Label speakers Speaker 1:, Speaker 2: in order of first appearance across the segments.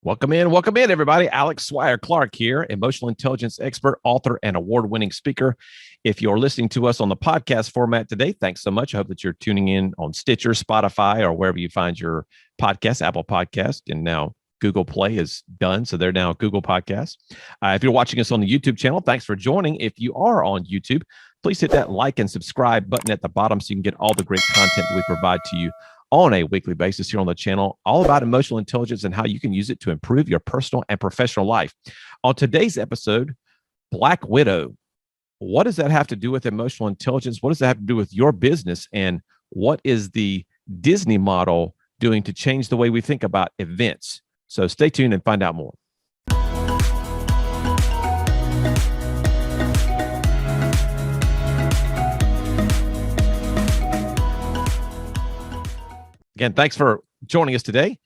Speaker 1: Welcome in, everybody. Alex Swire-Clark here, emotional intelligence expert, author, and award-winning speaker. If you're listening to us on the podcast format today, thanks so much. I hope that you're tuning in on Stitcher, Spotify, or wherever you find your podcast, Apple Podcast, and now Google Play is done, so they're now Google Podcasts. If you're watching us on the YouTube channel, thanks for joining. If you are on YouTube, please hit that like and subscribe button at the bottom so you can get all the great content that we provide to you on a weekly basis here on the channel, all about emotional intelligence and how you can use it to improve your personal and professional life. On today's episode, Black Widow. What does that have to do with emotional intelligence? What does that have to do with your business? And what is the Disney model doing to change the way we think about events? So stay tuned and find out more. Again, thanks for joining us today.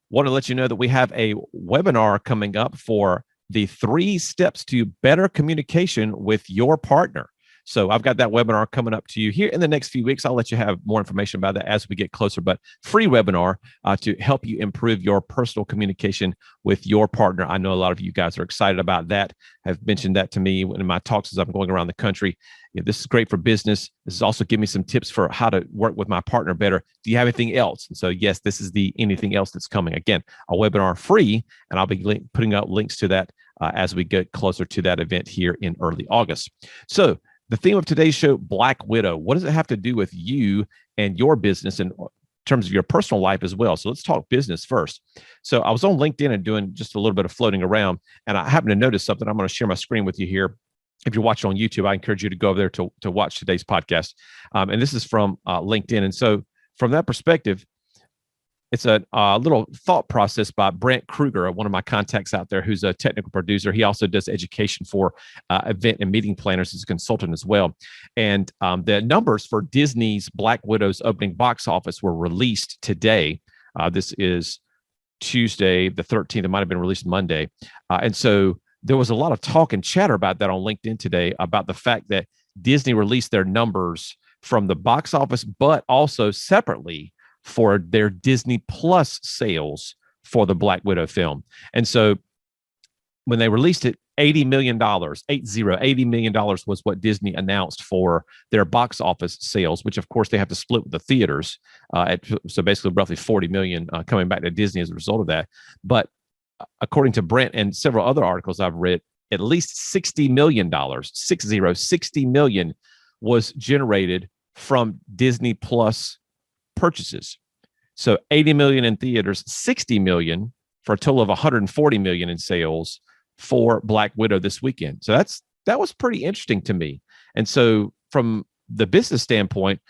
Speaker 1: Want to let you know that we have a webinar coming up for the 3 steps to better communication with your partner. So I've got that webinar coming up to you here in the next few weeks. I'll let you have more information about that as we get closer, but free webinar to help you improve your personal communication with your partner. I know a lot of you guys are excited about that. Have mentioned that to me in my talks as I'm going around the country. This is great for business. This is also giving me some tips for how to work with my partner better. Do you have anything else? And so, yes, this is the anything else that's coming. Again, a webinar free, and I'll be putting out links to that as we get closer to that event here in early August. So the theme of today's show, Black Widow. What does it have to do with you and your business and in terms of your personal life as well? So let's talk business first. So I was on LinkedIn and doing just a little bit of floating around, and I happened to notice something. I'm going to share my screen with you here. If you're watching on YouTube, I encourage you to go over there to watch today's podcast. And this is from LinkedIn. And so from that perspective, it's a little thought process by Brent Kruger, one of my contacts out there who's a technical producer. He also does education for event and meeting planners as a consultant as well. And the numbers for Disney's Black Widow's opening box office were released today. This is Tuesday, the 13th. It might have been released Monday. And so there was a lot of talk and chatter about that on LinkedIn today about the fact that Disney released their numbers from the box office, but also separately for their Disney Plus sales for the Black Widow film. And so when they released it, $80 million was what Disney announced for their box office sales, which of course they have to split with the theaters. So basically roughly 40 million coming back to Disney as a result of that. But according to Brent and several other articles I've read, at least $60 million, $60 million was generated from Disney Plus purchases. So 80 million in theaters, 60 million for a total of 140 million in sales for Black Widow this weekend. So that was pretty interesting to me. And so from the business standpoint,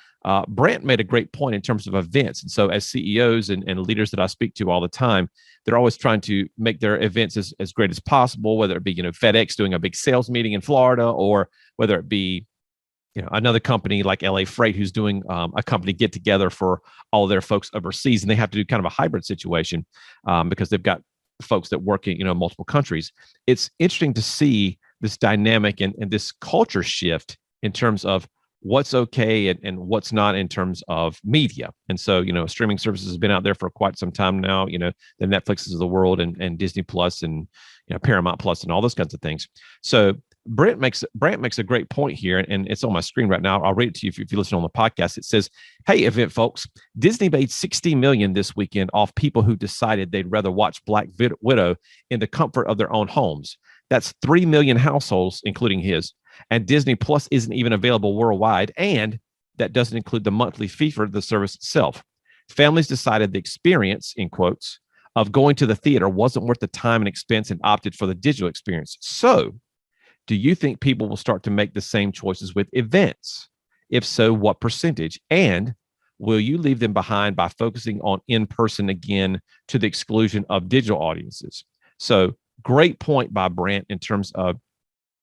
Speaker 1: Brent made a great point in terms of events. And so as CEOs and leaders that I speak to all the time, they're always trying to make their events as great as possible, whether it be, FedEx doing a big sales meeting in Florida, or whether it be, another company like LA Freight who's doing a company get together for all of their folks overseas. And they have to do kind of a hybrid situation because they've got folks that work in, multiple countries. It's interesting to see this dynamic and this culture shift in terms of what's okay and what's not in terms of media. And so, streaming services have been out there for quite some time now, the Netflixes of the world and Disney Plus and, Paramount Plus and all those kinds of things. So Brent makes a great point here, and it's on my screen right now. I'll read it to you if you listen on the podcast. It says, "Hey, event folks, Disney made $60 million this weekend off people who decided they'd rather watch Black Widow in the comfort of their own homes. That's 3 million households, including his. And Disney Plus isn't even available worldwide, and that doesn't include the monthly fee for the service itself. Families decided the experience, in quotes, of going to the theater wasn't worth the time and expense and opted for the digital experience. So, do you think people will start to make the same choices with events? If so, what percentage? And will you leave them behind by focusing on in-person again to the exclusion of digital audiences?" So great point by Brent in terms of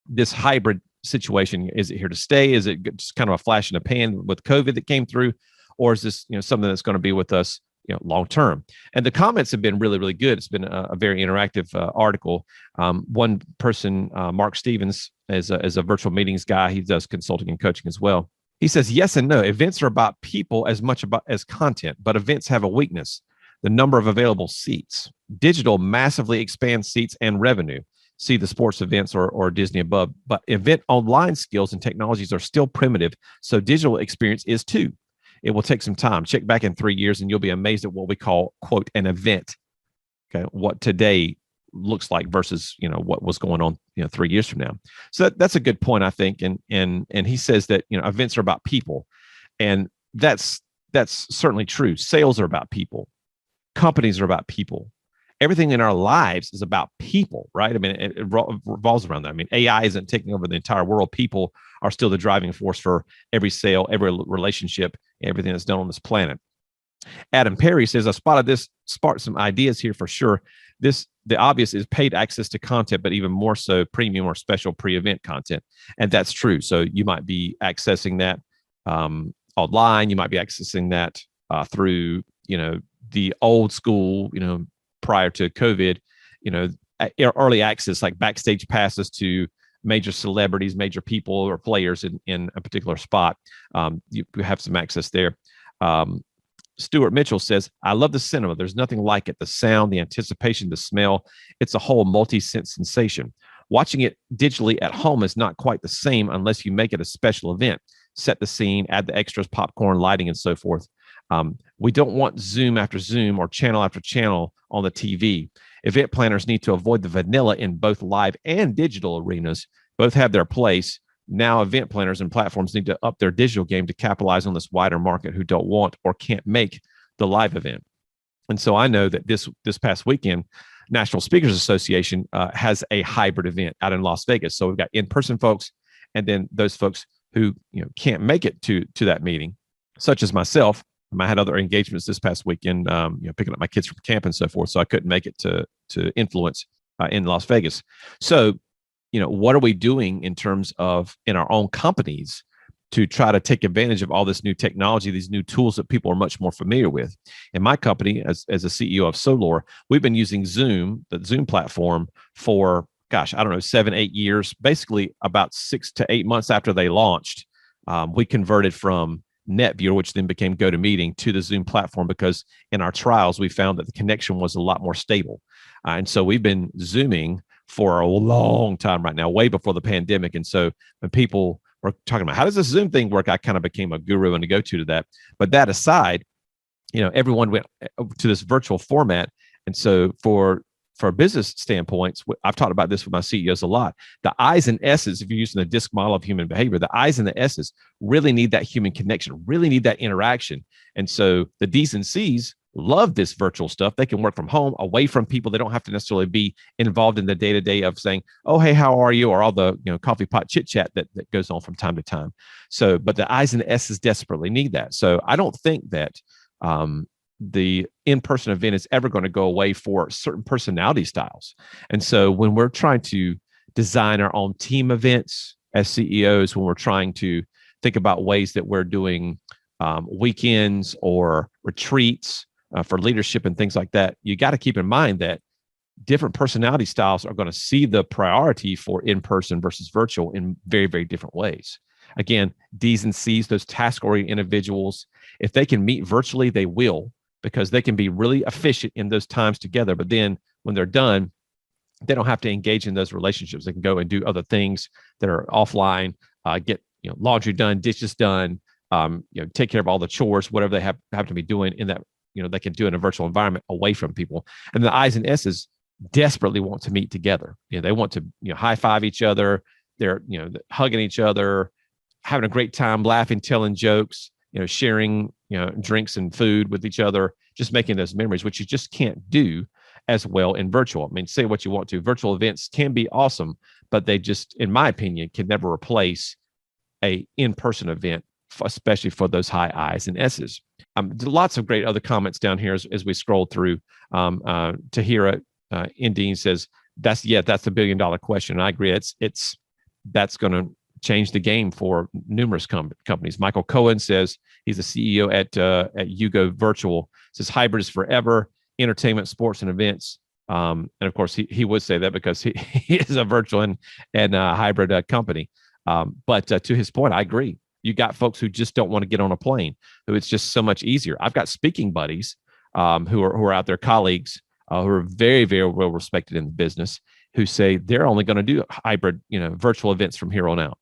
Speaker 1: this hybrid situation. Is it here to stay? Is it just kind of a flash in the pan with COVID that came through? Or is this something that's going to be with us long term? And the comments have been really, really good. It's been a very interactive article. One person, Mark Stevens, is a virtual meetings guy. He does consulting and coaching as well. He says, yes and no. Events are about people as much as content, but events have a weakness. the number of available seats. Digital massively expands seats and revenue. See the sports events or Disney above. But event online skills and technologies are still primitive, so digital experience is too. It will take some time. Check back in 3 years and you'll be amazed at what we call, quote, an event. Okay, what today looks like versus what was going on 3 years from now. So that's a good point, I think. And he says that events are about people, and that's certainly true. Sales are about people. Companies are about people. Everything in our lives is about people, right? I mean, it revolves around that. I mean, AI isn't taking over the entire world. People are still the driving force for every sale, every relationship, everything that's done on this planet. Adam Perry says, I spotted this, sparked some ideas here for sure. The obvious is paid access to content, but even more so premium or special pre-event content. And that's true. So you might be accessing that online. You might be accessing that through, the old school, prior to COVID, early access, like backstage passes to major celebrities, major people or players in a particular spot. You have some access there. Stuart Mitchell says, I love the cinema. There's nothing like it. The sound, the anticipation, the smell. It's a whole multi-sense sensation. Watching it digitally at home is not quite the same unless you make it a special event. Set the scene, add the extras, popcorn, lighting, and so forth. We don't want Zoom after Zoom or channel after channel on the TV. Event planners need to avoid the vanilla in both live and digital arenas. Both have their place. Now event planners and platforms need to up their digital game to capitalize on this wider market who don't want or can't make the live event. And so I know that this past weekend, National Speakers Association has a hybrid event out in Las Vegas. So we've got in-person folks, and then those folks who can't make it to that meeting, such as myself. I had other engagements this past weekend, picking up my kids from camp and so forth. So I couldn't make it to Influence in Las Vegas. So, what are we doing in terms of in our own companies to try to take advantage of all this new technology, these new tools that people are much more familiar with? In my company, as a CEO of Solor, we've been using Zoom, the Zoom platform, for, 7-8 years, basically about 6 to 8 months after they launched. We converted from NetViewer, which then became GoToMeeting, to the Zoom platform because in our trials, we found that the connection was a lot more stable. And so we've been Zooming for a long time right now, way before the pandemic. And so when people were talking about how does this Zoom thing work, I kind of became a guru and a go-to to that. But that aside, everyone went to this virtual format. And so for business standpoints, I've talked about this with my CEOs a lot. The I's and S's, if you're using the DISC model of human behavior, the I's and the S's really need that human connection, really need that interaction. And so the D's and C's love this virtual stuff. They can work from home, away from people. They don't have to necessarily be involved in the day-to-day of saying, oh, hey, how are you? Or all the coffee pot chit-chat that goes on from time to time. So, but the I's and the S's desperately need that. So I don't think that the in-person event is ever going to go away for certain personality styles. And so when we're trying to design our own team events as CEOs, when we're trying to think about ways that we're doing weekends or retreats for leadership and things like that, you got to keep in mind that different personality styles are going to see the priority for in-person versus virtual in very, very different ways. Again, D's and C's, those task-oriented individuals, if they can meet virtually, they will, because they can be really efficient in those times together. But then when they're done, they don't have to engage in those relationships. They can go and do other things that are offline, get laundry done, dishes done, take care of all the chores, whatever they have to be doing in that, they can do in a virtual environment away from people. And the I's and S's desperately want to meet together. They want to high five each other. They're hugging each other, having a great time, laughing, telling jokes, sharing drinks and food with each other, just making those memories, which you just can't do as well in virtual. I mean, say what you want to. Virtual events can be awesome, but they just, in my opinion, can never replace a in-person event, especially for those high I's and S's. Lots of great other comments down here as we scroll through. Tahira Indine says, that's the $1 billion question. And I agree. That's going to change the game for numerous companies. Michael Cohen says he's the CEO at Yugo Virtual. Says hybrid is forever. Entertainment, sports, and events. And of course, he would say that because he is a virtual and hybrid company. But to his point, I agree. You got folks who just don't want to get on a plane, who it's just so much easier. I've got speaking buddies who are out there, colleagues who are very, very well respected in the business, who say they're only going to do hybrid, virtual events from here on out.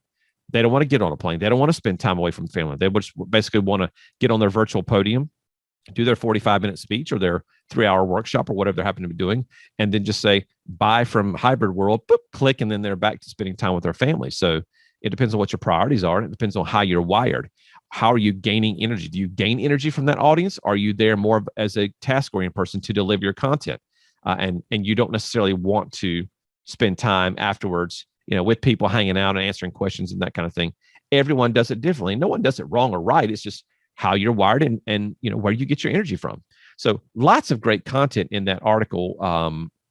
Speaker 1: They don't want to get on a plane. They don't want to spend time away from family. They just basically want to get on their virtual podium, do their 45-minute speech or their 3-hour workshop or whatever they're happening to be doing, and then just say bye from hybrid world, boop, click, and then they're back to spending time with their family. So it depends on what your priorities are. And it depends on how you're wired. How are you gaining energy? Do you gain energy from that audience? Are you there more as a task-oriented person to deliver your content? And you don't necessarily want to spend time afterwards, with people hanging out and answering questions and that kind of thing. Everyone does it differently. No one does it wrong or right. It's just how you're wired and where you get your energy from. So lots of great content in that article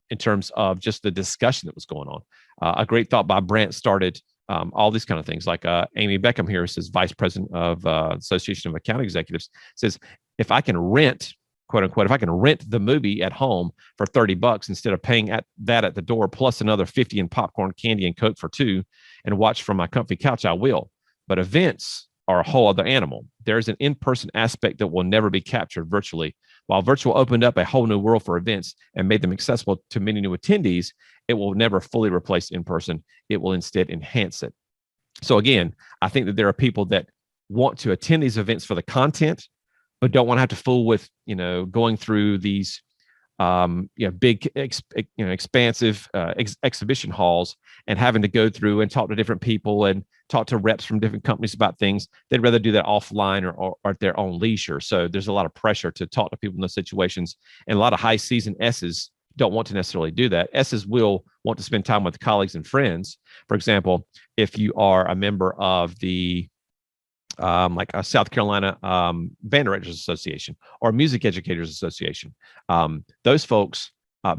Speaker 1: in terms of just the discussion that was going on. A great thought by Brant started all these kind of things. Like Amy Beckham here says, Vice President of Association of Account Executives, says, if I can rent, quote unquote, if I can rent the movie at home for $30 instead of paying at the door plus another 50 in popcorn, candy, and Coke for two, and watch from my comfy couch, I will. But events are a whole other animal. There's an in-person aspect that will never be captured virtually. While virtual opened up a whole new world for events and made them accessible to many new attendees, it will never fully replace in-person. It will instead enhance it. So again, I think that there are people that want to attend these events for the content, but don't want to have to fool with, going through these, big, expansive exhibition halls and having to go through and talk to different people and talk to reps from different companies about things. They'd rather do that offline or at their own leisure. So there's a lot of pressure to talk to people in those situations. And a lot of high season S's don't want to necessarily do that. S's will want to spend time with colleagues and friends. For example, if you are a member of the like a South Carolina Band Directors Association or Music Educators Association. Those folks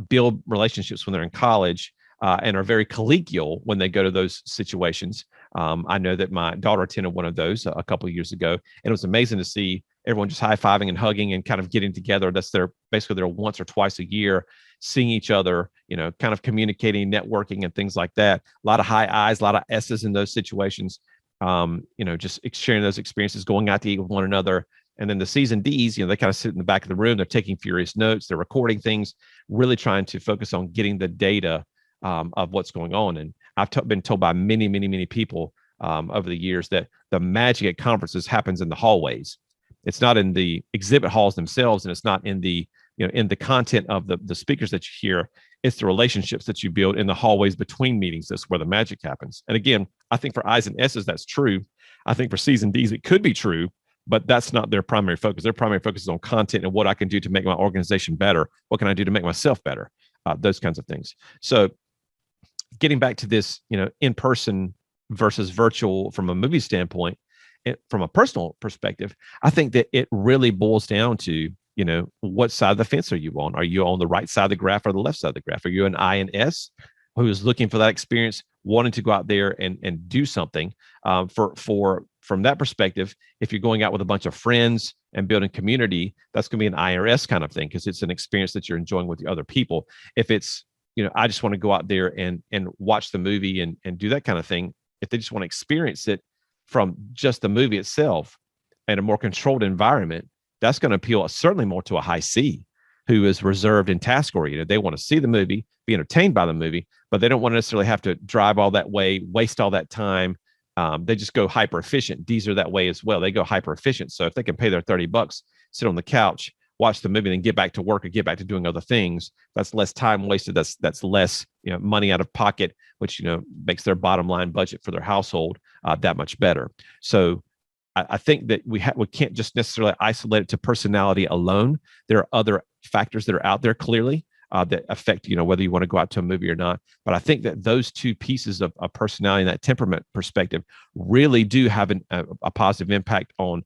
Speaker 1: build relationships when they're in college and are very collegial when they go to those situations. I know that my daughter attended one of those a couple of years ago, and it was amazing to see everyone just high-fiving and hugging and kind of getting together. That's basically their once or twice a year, seeing each other, kind of communicating, networking, and things like that. A lot of high I's, a lot of S's in those situations. Just sharing those experiences, going out to eat with one another. And then the season D's, they kind of sit in the back of the room. They're taking furious notes. They're recording things, really trying to focus on getting the data of what's going on. And I've been told by many, many, many people over the years that the magic at conferences happens in the hallways. It's not in the exhibit halls themselves, and it's not in the in the content of the speakers that you hear. It's the relationships that you build in the hallways between meetings. That's where the magic happens. And again, I think for I's and S's, that's true. I think for C's and D's, it could be true, but that's not their primary focus. Their primary focus is on content and what I can do to make my organization better. What can I do to make myself better? Those kinds of things. So getting back to this, in-person versus virtual from a movie standpoint, from a personal perspective, I think that it really boils down to, what side of the fence are you on? Are you on the right side of the graph or the left side of the graph? Are you an I and S who is looking for that experience, wanting to go out there and do something? From that perspective, if you're going out with a bunch of friends and building community, that's going to be an I or S kind of thing, because it's an experience that you're enjoying with the other people. If it's, I just want to go out there and watch the movie and do that kind of thing, if they just want to experience it from just the movie itself in a more controlled environment, that's going to appeal certainly more to a high C who is reserved and task oriented. They want to see the movie, be entertained by the movie, but they don't want to necessarily have to drive all that way, waste all that time. They just go hyper efficient. D's are that way as well. They go hyper efficient. So if they can pay their $30, sit on the couch, watch the movie, and get back to work or get back to doing other things, that's less time wasted. That's less money out of pocket, which makes their bottom line budget for their household that much better. So I think that we can't just necessarily isolate it to personality alone. There are other factors that are out there clearly that affect whether you want to go out to a movie or not. But I think that those two pieces of personality and that temperament perspective really do have a positive impact on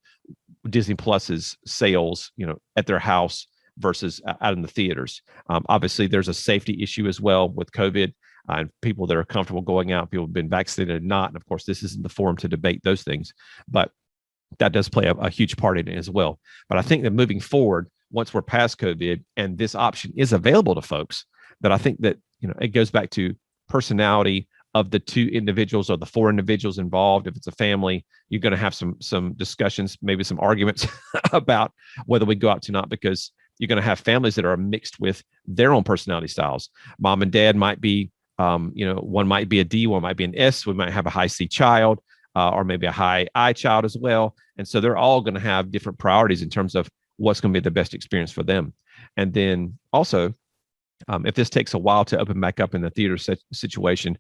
Speaker 1: Disney Plus's sales, at their house versus out in the theaters. Obviously, there's a safety issue as well with COVID and people that are comfortable going out, people who've been vaccinated and not. And of course, this isn't the forum to debate those things, but that does play a huge part in it as well. But I think that moving forward, once we're past COVID and this option is available to folks, that I think that, it goes back to personality of the two individuals or the four individuals involved. If it's a family, you're going to have some discussions, maybe some arguments about whether we go out to not, because you're going to have families that are mixed with their own personality styles. Mom and dad might be, one might be a D, one might be an S. We might have a high C child, or maybe a high I child as well. And so they're all going to have different priorities in terms of what's going to be the best experience for them. And then also, if this takes a while to open back up in the theater situation,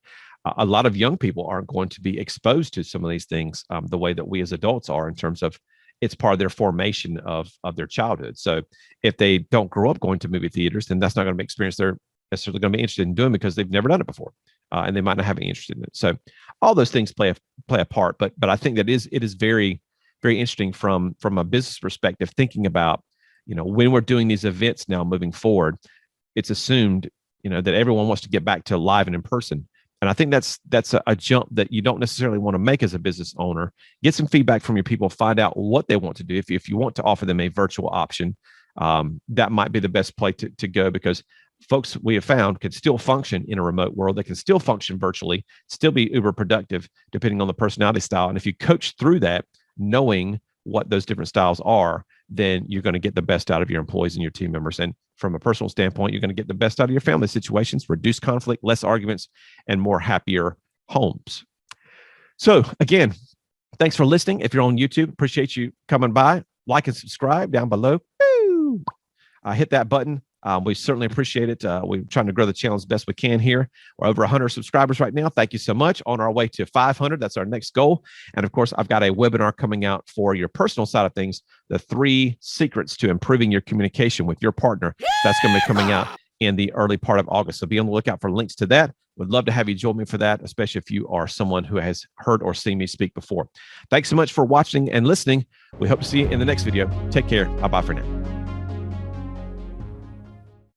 Speaker 1: a lot of young people aren't going to be exposed to some of these things the way that we as adults are, in terms of it's part of their formation of their childhood. So if they don't grow up going to movie theaters, then that's not going to be an experience they're necessarily going to be interested in doing, because they've never done it before, and they might not have any interest in it. So all those things play a part. But I think that it is very, very interesting from a business perspective, thinking about, when we're doing these events now moving forward, it's assumed, that everyone wants to get back to live and in person. And I think that's a jump that you don't necessarily want to make as a business owner. Get some feedback from your people, find out what they want to do. If you want to offer them a virtual option, that might be the best place to go, because folks, we have found, can still function in a remote world. They can still function virtually, still be uber productive, depending on the personality style. And if you coach through that, knowing what those different styles are, then you're going to get the best out of your employees and your team members. And from a personal standpoint, you're going to get the best out of your family situations, reduce conflict, less arguments, and more happier homes. So again, thanks for listening. If you're on YouTube, appreciate you coming by. Like and subscribe down below. Woo! Hit that button. We certainly appreciate it. We're trying to grow the channel as best we can here. We're over 100 subscribers right now. Thank you so much. On our way to 500. That's our next goal. And of course, I've got a webinar coming out for your personal side of things, the 3 secrets to improving your communication with your partner. That's going to be coming out in the early part of August. So be on the lookout for links to that. Would love to have you join me for that, especially if you are someone who has heard or seen me speak before. Thanks so much for watching and listening. We hope to see you in the next video. Take care. Bye-bye for now.